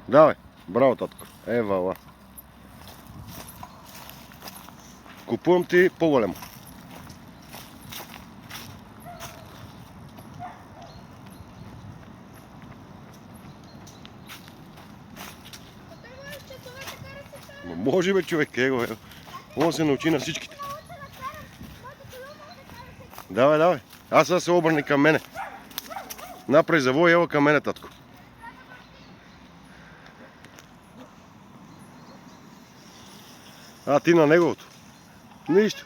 Давай, браво, татко. Евала. Купувам ти по-големо. Може бе, човек, его е. Он се научи на всичките. Давай, давай. Аз сега се обърни към мене. Направи завой, ева към мене, татко. А ти на неговото. Нищо.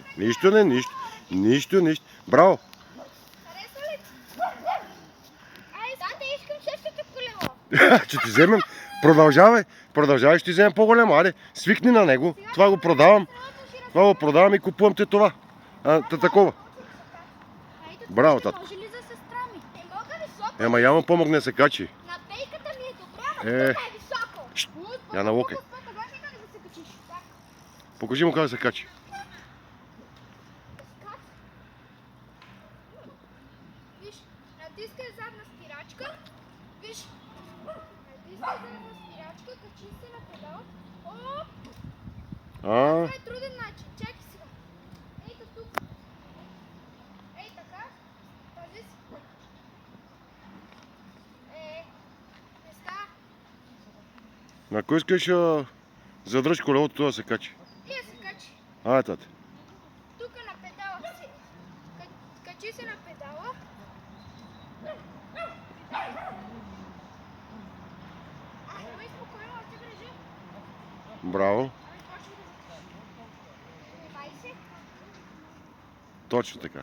Нищо. Браво. Хареса ли ти? Ай, тате, искам същото колело. Че ти вземем. Продължавай, ще ти вземем по-големо. Аре, свикни на него. Това го продавам и купувам те това. Такова. Браво, татко. Може ли за сестра ми? Не мога високо. Ема яма помогне да се качи. На пейката ми е добре, ама тук е високо. Я на локай. Покажи му как да се качи. Виж, натискай задна спирачка. Виж, натискай задна спирачка, качи се на педал. Оп! Това е труден начин. Чакай сега. Ей тук. Ей така. Пази си. Не става. Ако искаш, задръж колелото, това да се качи. И да се качи. Тате. Тук на педала си. Качи се на педала. Ой, спокойно, аз те държа. Браво. Дай се. Точно така.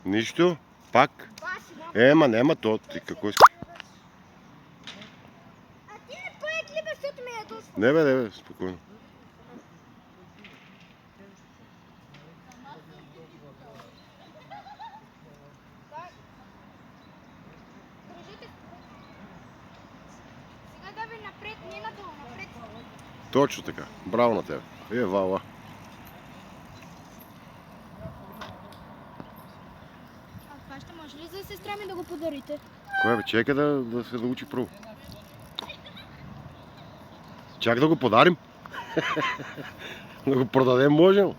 Нищо. Пак. Баси, мама. Нема то. Ти какво искаш? А ти не пъек ли бе, защото ми е доста? Не бе, спокойно. Държите. Сега давай напред, не надолу, напред. Точно така. Браво на тебе. Вала. А това ще може ли за сестра ми да го подарите? Кое бе, чека да се научи първо. Чак да го подарим. Да го продадем можем.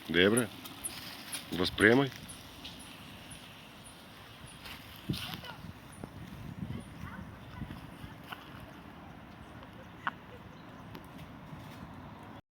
Добре. Възприемай.